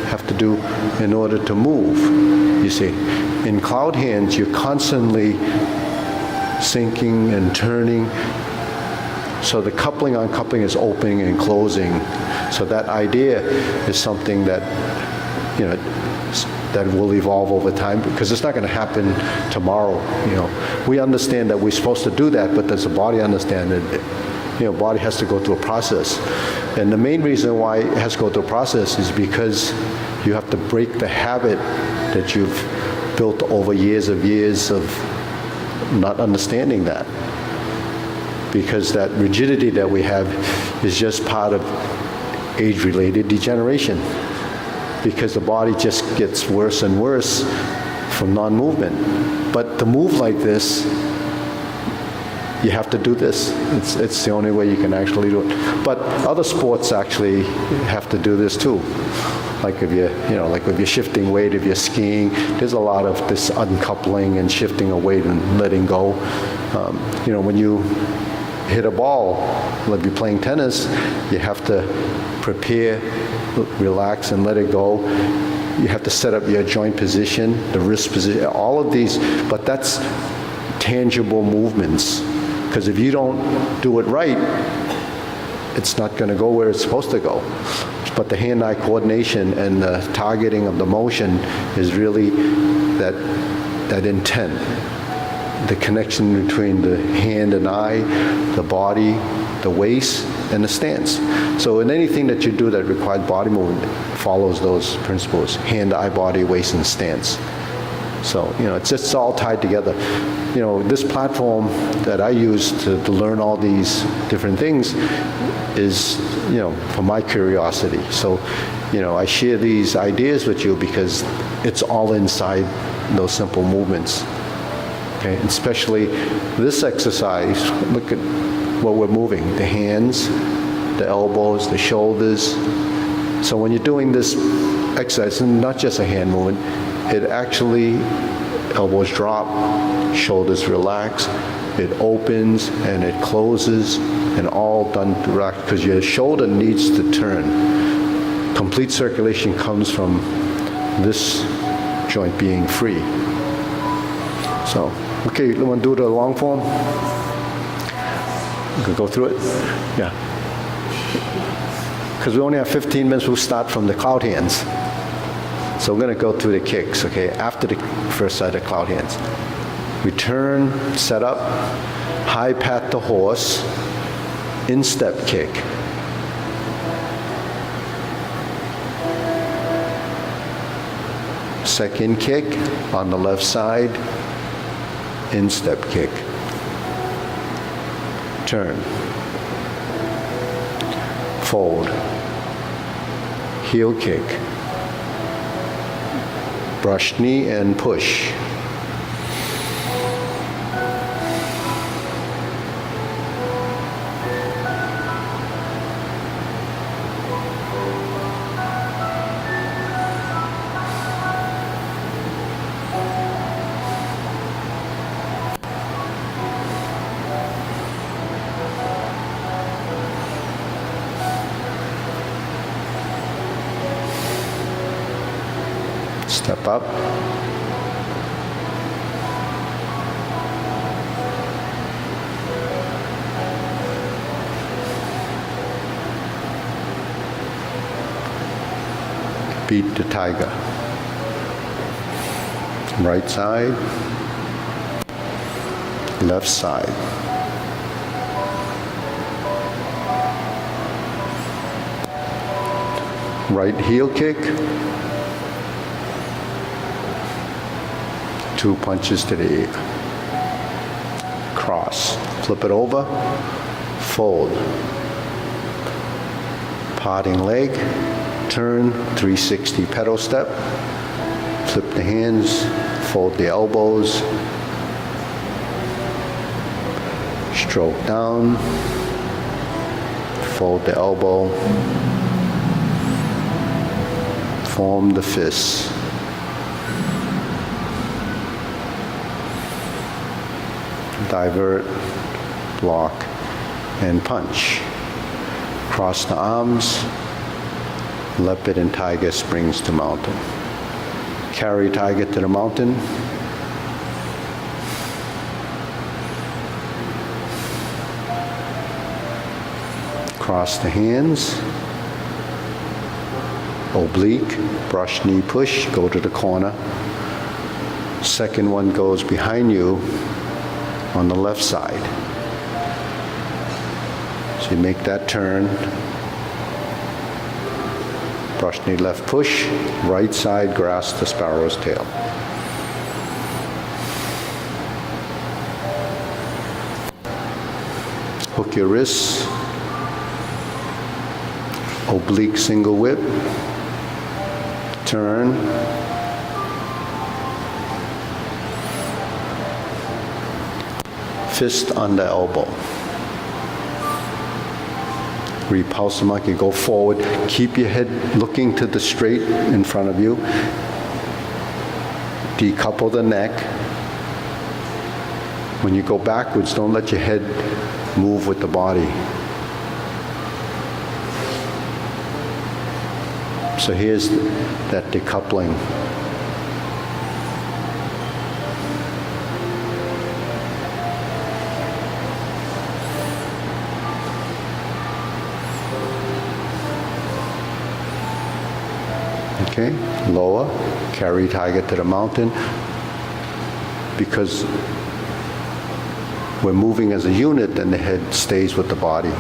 have to do in order to move. You see, in cloud hands, you're constantly sinking and turning. So the coupling, uncoupling is opening and closing. So that idea is something that, that will evolve over time, because it's not going to happen tomorrow. We understand that we're supposed to do that, but does the body understand it? Body has to go through a process. And the main reason why it has to go through a process is because you have to break the habit that you've built over years of not understanding that. Because that rigidity that we have is just part of age-related degeneration. Because the body just gets worse and worse from non-movement. But to move like this, you have to do this. It's the only way you can actually do it. But other sports actually have to do this too. Like if you're shifting weight, if you're skiing, there's a lot of this uncoupling and shifting a weight and letting go. When you hit a ball, like you're playing tennis, you have to prepare, relax, and let it go. You have to set up your joint position, the wrist position, all of these, but that's tangible movements. Because if you don't do it right, it's not going to go where it's supposed to go. But the hand-eye coordination and the targeting of the motion is really that intent. The connection between the hand and eye, the body, the waist, and the stance. So in anything that you do that requires body movement, follows those principles: hand, eye, body, waist, and stance. So, it's all tied together. This platform that I use to learn all these different things is, for my curiosity. So, I share these ideas with you because it's all inside those simple movements. Okay, and especially this exercise, look at what we're moving, the hands, the elbows, the shoulders. So when you're doing this exercise, and not just a hand movement, it actually, elbows drop, shoulders relax, it opens and it closes, and all done direct, because your shoulder needs to turn. Complete circulation comes from this joint being free. So, okay, you want to do the long form? You can go through it? Yeah. Because we only have 15 minutes, we'll start from the cloud hands. So we're going to go through the kicks, okay, after the first set of cloud hands. Return, set up, high pat the horse, instep kick. Second kick on the left side, instep kick. Turn. Fold. Heel kick. Brush knee and push. Step up. beat the tiger. Right side, left side. Right heel kick, 2 punches to the ear. Cross, flip it over, fold. Parting leg, turn, 360 pedal step, flip the hands, fold the elbows, stroke down, fold the elbow, form the fists. Divert, block, and punch. Cross the arms, leopard and tiger springs to mountain. Carry tiger to the mountain. Cross the hands. Oblique, brush, knee, push, go to the corner. Second one goes behind you on the left side. So you make that turn. Brush, knee, left, push. Right side, grasp the sparrow's tail. Hook your wrists. Oblique single whip. Turn. Fist under elbow. Repulse the monkey, go forward. Keep your head looking to the straight in front of you. Decouple the neck. When you go backwards, don't let your head move with the body. So here's that decoupling. Okay, lower, carry tiger to the mountain. Because we're moving as a unit, then the head stays with the body.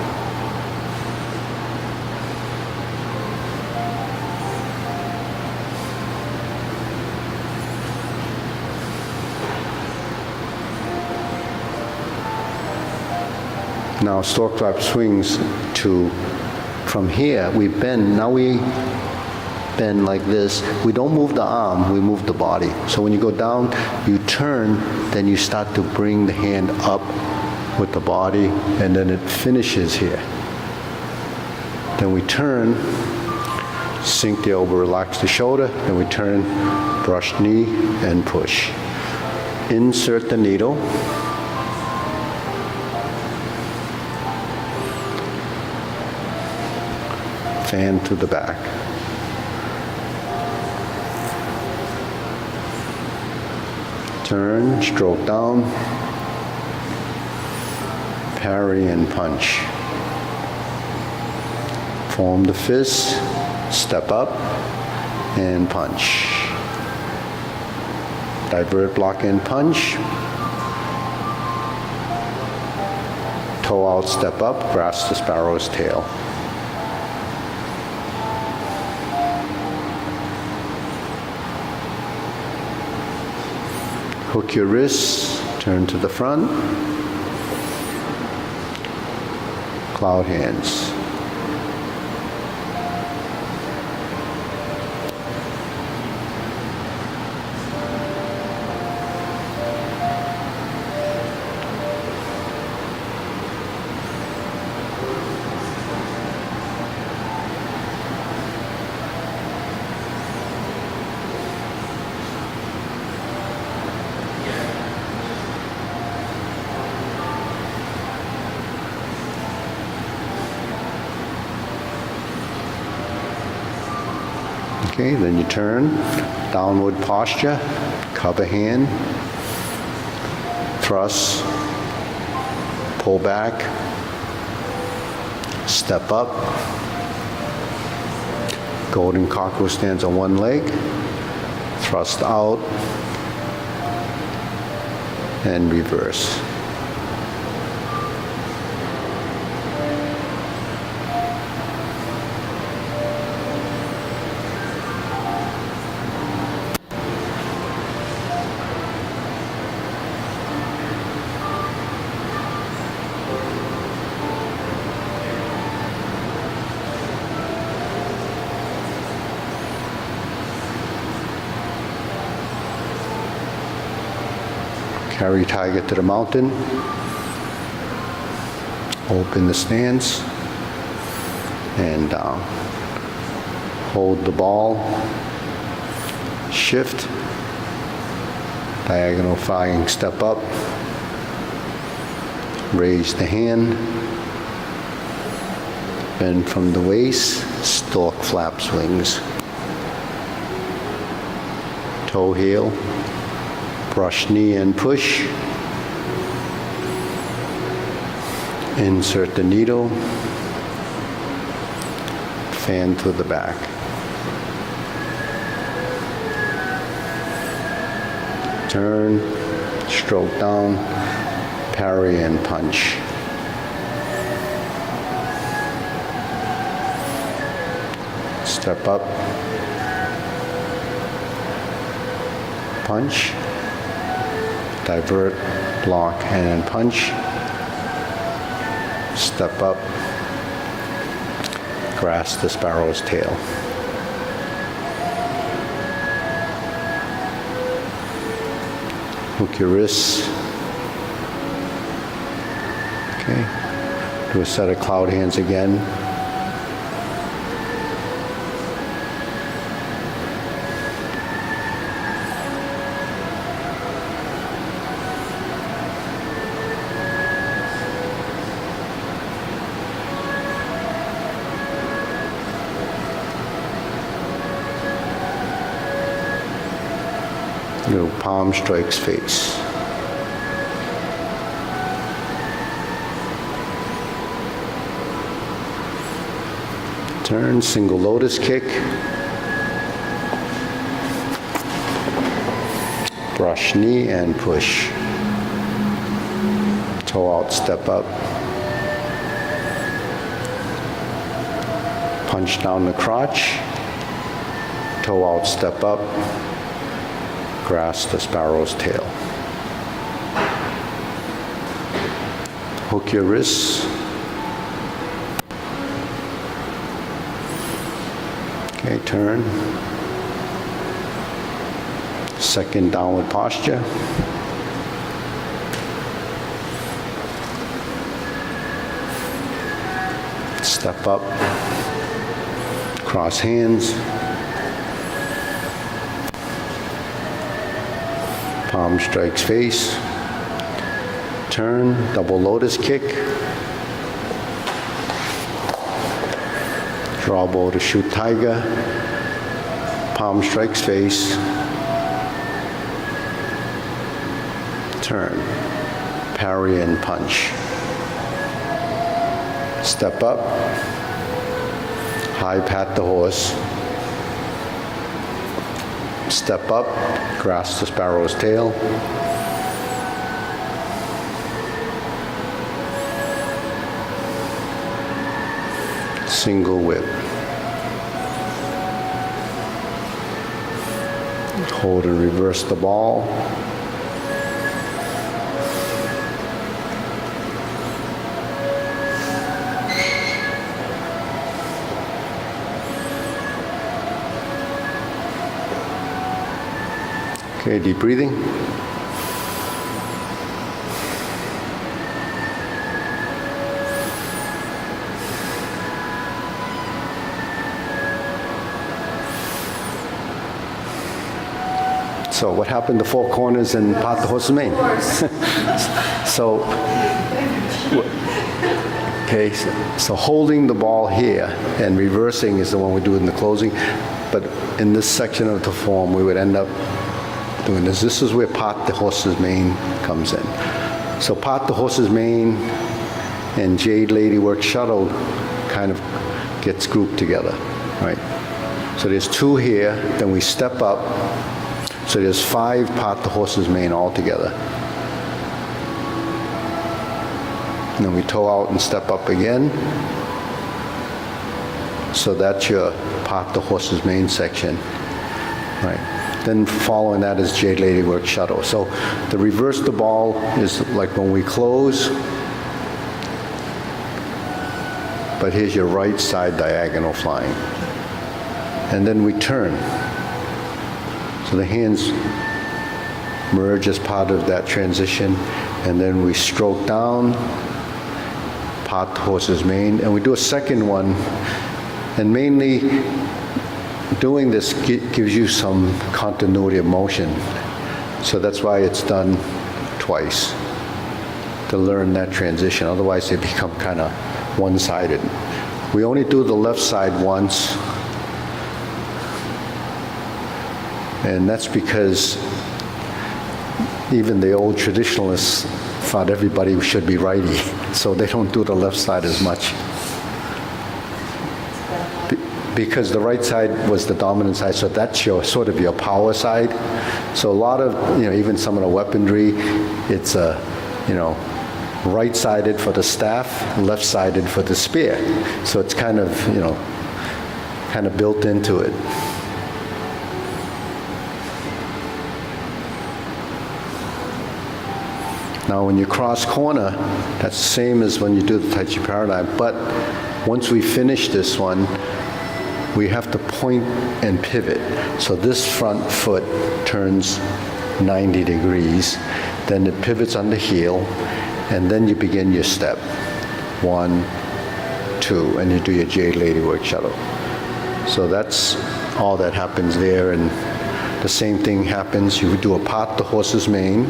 Now stork flap swings to, from here, we bend, now we bend like this. We don't move the arm, we move the body. So when you go down, you turn, then you start to bring the hand up with the body, and then it finishes here. Then we turn, sink the elbow, relax the shoulder, then we turn, brush knee, and push. Insert the needle. Fan to the back. Turn, stroke down, parry and punch. Form the fist, step up, and punch. Divert, block, and punch. Toe out, step up, grasp the sparrow's tail. Hook your wrists, turn to the front. Cloud hands. Okay, then you turn, downward posture, cover hand, thrust, pull back, step up, Golden cockerel stands on one leg, thrust out, and reverse. Carry tiger to the mountain. Open the stance and hold the ball. Shift. Diagonal flying step up. Raise the hand. Bend from the waist. Stork flap swings. Toe heel. Brush knee and push. Insert the needle. Fan to the back. Turn, stroke down, parry and punch. Step up. Punch. Divert, block, and punch. Step up. Grasp the sparrow's tail. Hook your wrists. Okay. Do a set of cloud hands again. Little palm strikes face. Turn, single lotus kick. Brush knee and push. Toe out, step up. Punch down the crotch. Toe out, step up. Grasp the sparrow's tail. Hook your wrists. Okay, turn. Second downward posture. Step up. Cross hands. Palm strikes face. Turn, double lotus kick. Draw bow to shoot tiger. Palm strikes face. Turn, parry and punch. Step up. High pat the horse. Step up, grasp the sparrow's tail. Single whip. Hold and reverse the ball. Okay, deep breathing. So what happened to four corners and part the horse's mane? So, okay, so holding the ball here and reversing is the one we do in the closing, but in this section of the form we would end up doing this. This is where part the horse's mane comes in. So part the horse's mane and Jade Lady Work Shuttle kind of gets grouped together, right? So there's 2 here, then we step up. So there's 5 part the horse's mane altogether. And then we toe out and step up again. So that's your part the horse's mane section. Right. Then following that is Jade Lady Work Shuttle. So the reverse the ball is like when we close, but here's your right side diagonal flying. And then we turn. So the hands merge as part of that transition, and then we stroke down, part the horse's mane, and we do a second one, and mainly doing this gives you some continuity of motion. So that's why it's done twice, to learn that transition. Otherwise, they become kind of one-sided. We only do the left side once, and that's because even the old traditionalists thought everybody should be righty, so they don't do the left side as much. Because the right side was the dominant side, so that's your sort of your power side. So a lot of, even some of the weaponry, it's right-sided for the staff, left-sided for the spear. So it's kind of, kind of built into it. Now when you cross corner, that's the same as when you do the Tai Chi Paradigm, but once we finish this one, we have to point and pivot. So this front foot turns 90 degrees, then it pivots on the heel, and then you begin your step. 1, 2, and you do your Jade Lady Work Shuttle. So that's all that happens there, and the same thing happens. You do a part the horse's mane.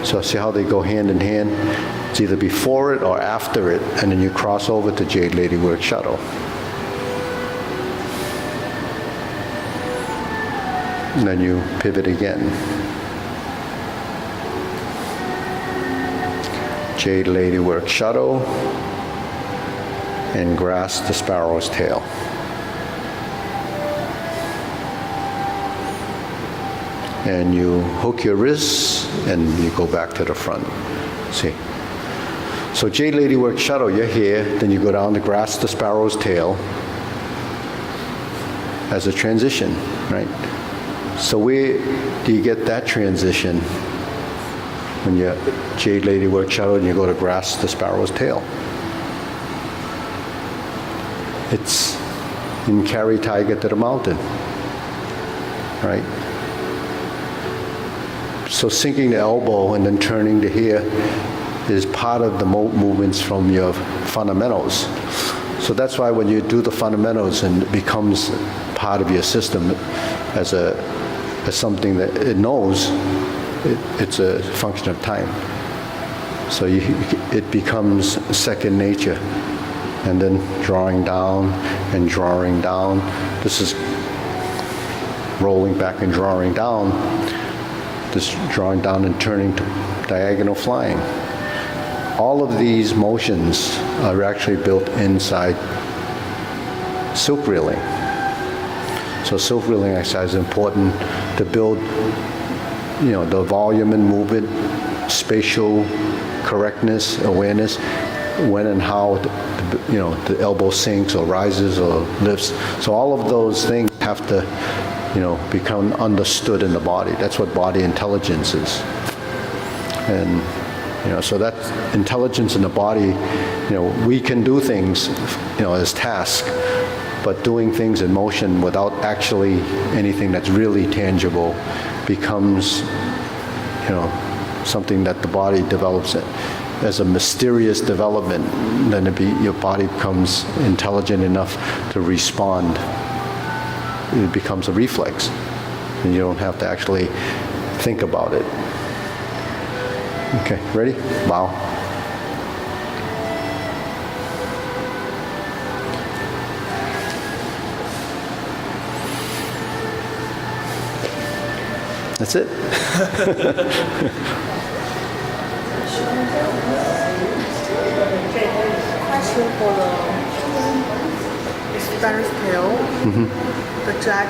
So see how they go hand in hand? It's either before it or after it, and then you cross over to Jade Lady Work Shuttle. And then you pivot again. Jade Lady Work Shuttle, and grasp the sparrow's tail. And you hook your wrists, and you go back to the front. See? So Jade Lady Work Shuttle, you're here, then you go down to grasp the sparrow's tail as a transition, right? So where do you get that transition? When you Jade Lady Work Shuttle and you go to grasp the sparrow's tail. It's in carry tiger to the mountain, right? So sinking the elbow and then turning to here is part of the movements from your fundamentals. So that's why when you do the fundamentals and it becomes part of your system as something that it knows, it's a function of time. So it becomes second nature. And then drawing down and drawing down. This is rolling back and drawing down. This drawing down and turning to diagonal flying. All of these motions are actually built inside silk reeling. So silk reeling exercise is important to build, the volume and movement, spatial correctness, awareness, when and how, the elbow sinks or rises or lifts. So all of those things have to, become understood in the body. That's what body intelligence is. And, so that intelligence in the body, we can do things, as tasks, but doing things in motion without actually anything that's really tangible becomes, something that the body develops as a mysterious development. Then your body becomes intelligent enough to respond. It becomes a reflex, and you don't have to actually think about it. Okay, ready? Bow. That's it. Question for the sparrow's tail. the dragon